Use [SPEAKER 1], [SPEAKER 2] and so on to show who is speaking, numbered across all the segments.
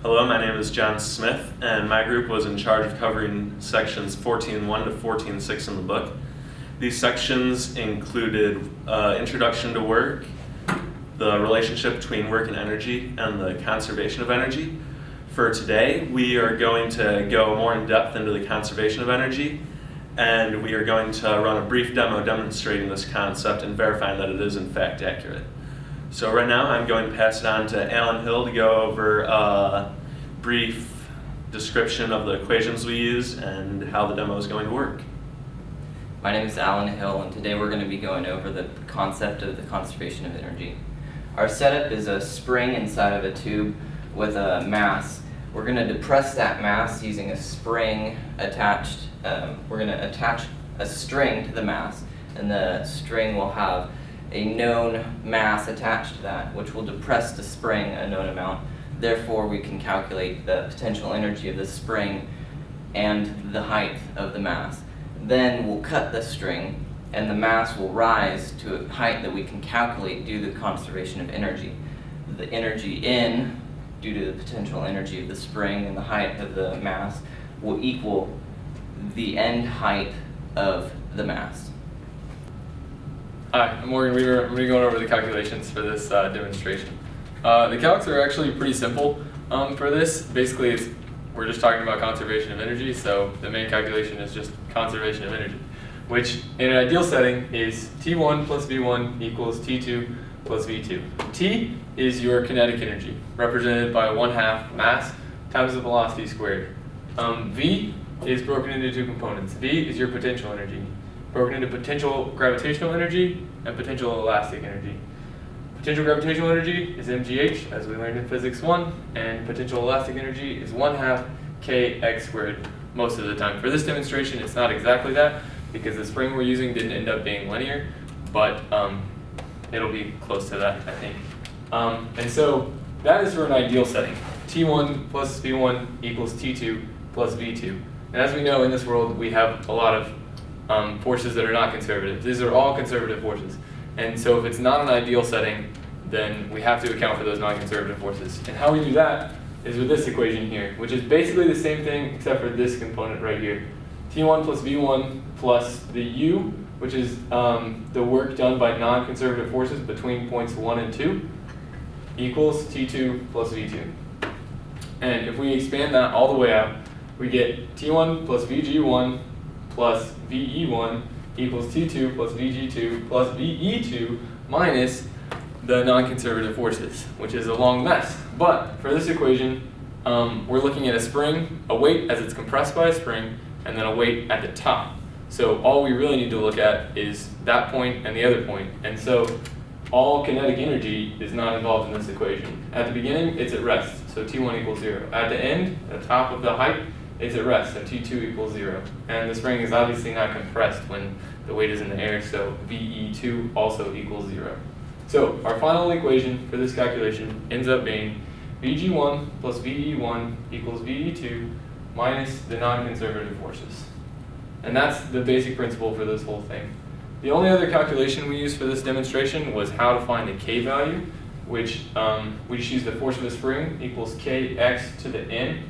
[SPEAKER 1] Hello, my name is John Smith, and my group was in charge of covering sections 14.1 to 14.6 in the book. These sections included introduction to work, the relationship between work and energy, and the conservation of energy. For today, we are going to go more in depth into the conservation of energy, and we are going to run a brief demo demonstrating this concept and verifying that it is in fact accurate. So right now I'm going to pass it on to Alan Hill to go over a brief description of the equations we use and how the demo is going to work.
[SPEAKER 2] My name is Alan Hill, and today we're going to be going over the concept of the conservation of energy. Our setup is a spring inside of a tube with a mass. We're going to depress that mass using a spring attached. We're going to attach a string to the mass, and the string will have a known mass attached to that, which will depress the spring a known amount. Therefore, we can calculate the potential energy of the spring and the height of the mass. Then we'll cut the string, and the mass will rise to a height that we can calculate due to the conservation of energy. The energy in, due to the potential energy of the spring and the height of the mass, will equal the end height of the mass.
[SPEAKER 3] Hi, I'm Morgan Weaver. I'm going to be going over the calculations for this demonstration. The calcs are actually pretty simple for this. Basically, we're just talking about conservation of energy, so the main calculation is just conservation of energy, which in an ideal setting is T1 plus V1 equals T2 plus V2. T is your kinetic energy, represented by 1/2 mass times the velocity squared. V is broken into two components. V is your potential energy, broken into potential gravitational energy and potential elastic energy. Potential gravitational energy is mgh, as we learned in physics 1, and potential elastic energy is 1/2 kx squared most of the time. For this demonstration, it's not exactly that, because the spring we're using didn't end up being linear, but it'll be close to that, I think. And so that is for an ideal setting. T1 plus V1 equals T2 plus V2. And as we know, in this world, we have a lot of forces that are not conservative. These are all conservative forces. And so if it's not an ideal setting, then we have to account for those non-conservative forces. And how we do that is with this equation here, which is basically the same thing except for this component right here. T1 plus V1 plus the U, which is the work done by non-conservative forces between points 1 and 2, equals T2 plus V2. And if we expand that all the way out, we get T1 plus VG1 plus VE1 equals T2 plus VG2 plus VE2 minus the non-conservative forces, which is a long mess. But for this equation, we're looking at a spring, a weight as it's compressed by a spring, and then a weight at the top. So all we really need to look at is that point and the other point. And so all kinetic energy is not involved in this equation. At the beginning, it's at rest, so T1 equals 0. At the end, at the top of the height, it's at rest, so T2 equals 0. And the spring is obviously not compressed when the weight is in the air, so VE2 also equals 0. So our final equation for this calculation ends up being VG1 plus VE1 equals VE2 minus the non-conservative forces. And that's the basic principle for this whole thing. The only other calculation we used for this demonstration was how to find a K value, which we just use the force of the spring equals Kx to the n.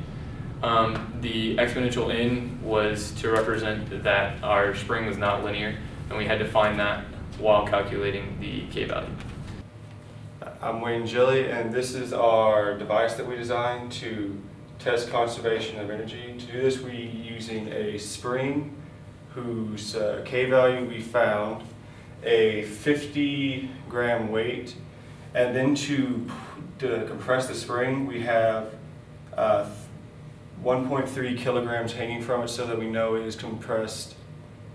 [SPEAKER 3] The exponential n was to represent that our spring was not linear, and we had to find that while calculating the K value.
[SPEAKER 4] I'm Wayne Gilly, and this is our device that we designed to test conservation of energy. To do this, we're using a spring whose K value we found, a 50-gram weight, and then to compress the spring, we have 1.3 kilograms hanging from it so that we know it is compressed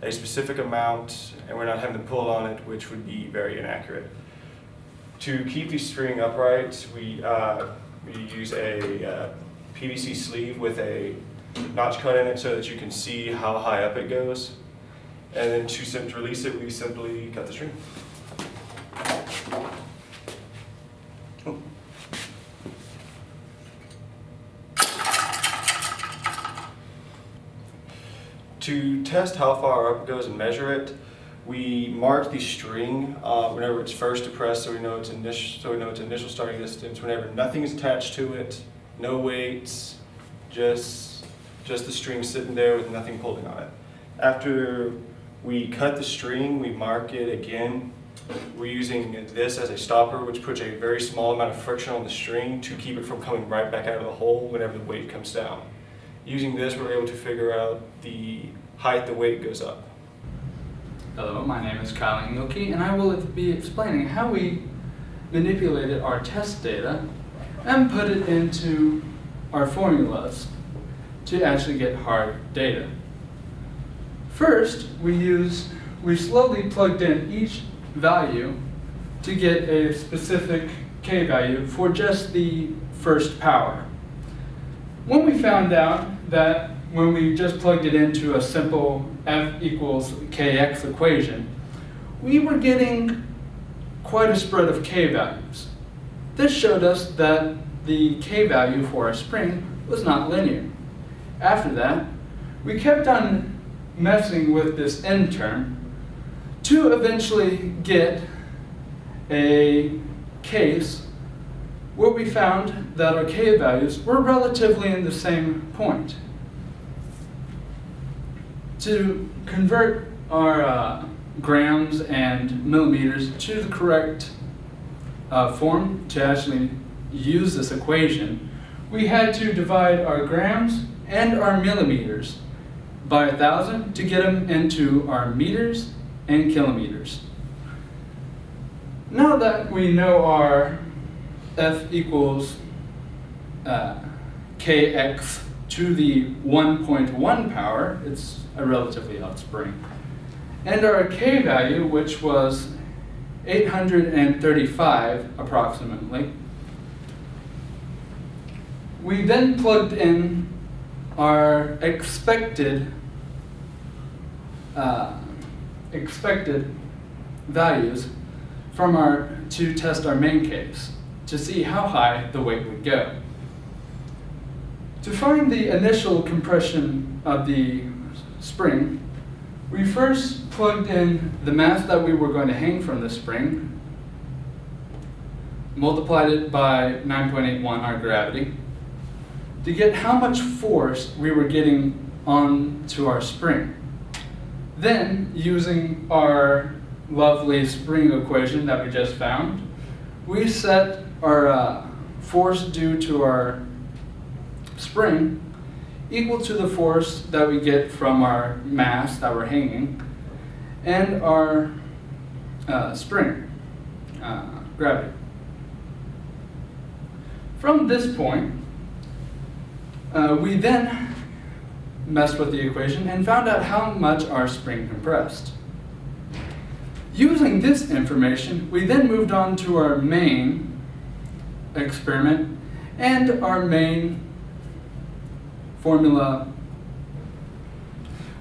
[SPEAKER 4] a specific amount and we're not having to pull on it, which would be very inaccurate. To keep the string upright, we use a PVC sleeve with a notch cut in it so that you can see how high up it goes. And then to release it, we simply cut the string. To test how far up it goes and measure it, we mark the string whenever it's first depressed, so we know its initial starting distance. Whenever nothing is attached to it, no weights, just the string sitting there with nothing pulling on it. After we cut the string, we mark it again. We're using this as a stopper, which puts a very small amount of friction on the string to keep it from coming right back out of the hole whenever the weight comes down. Using this, we're able to figure out the height the weight goes up.
[SPEAKER 5] Hello, my name is Kyle Engelke, and I will be explaining how we manipulated our test data and put it into our formulas to actually get hard data. First, we slowly plugged in each value to get a specific K value for just the first power. When we found out that when we just plugged it into a simple F equals Kx equation, we were getting quite a spread of K values. This showed us that the K value for our spring was not linear. After that, we kept on messing with this end term to eventually get a case where we found that our K values were relatively in the same point. To convert our grams and millimeters to the correct form to actually use this equation, we had to divide our grams and our millimeters by 1,000 to get them into our meters and kilometers. Now that we know our F equals Kx to the 1.1 power, it's a relatively hot spring, and our K value, which was 835 approximately, we then plugged in our expected values to test our main case to see how high the weight would go. To find the initial compression of the spring, we first plugged in the mass that we were going to hang from the spring, multiplied it by 9.81, our gravity, to get how much force we were getting onto our spring. Then, using our lovely spring equation that we just found, we set our force due to our spring equal to the force that we get from our mass that we're hanging and our spring gravity. From this point, we then messed with the equation and found out how much our spring compressed. Using this information, we then moved on to our main experiment and our main formula.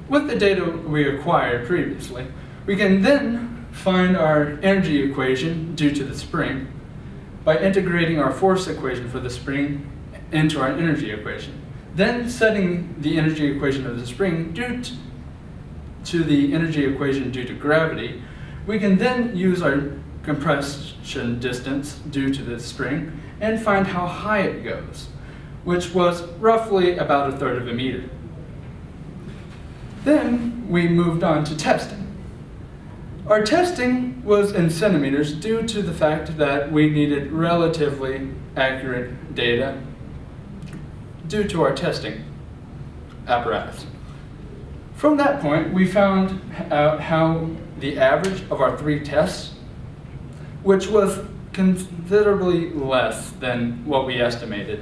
[SPEAKER 5] With the data we acquired previously, we can then find our energy equation due to the spring by integrating our force equation for the spring into our energy equation. Then setting the energy equation of the spring due to the energy equation due to gravity, we can then use our compression distance due to the spring and find how high it goes, which was roughly about 1/3 of a meter. Then we moved on to testing. Our testing was in centimeters due to the fact that we needed relatively accurate data due to our testing apparatus. From that point, we found out how the average of our 3 tests, which was considerably less than what we estimated.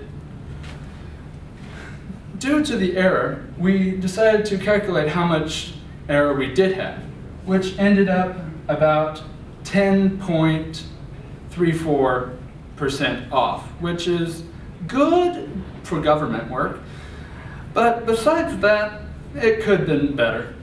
[SPEAKER 5] Due to the error, we decided to calculate how much error we did have, which ended up about 10.34% off, which is good for government work, but besides that, it could have been better.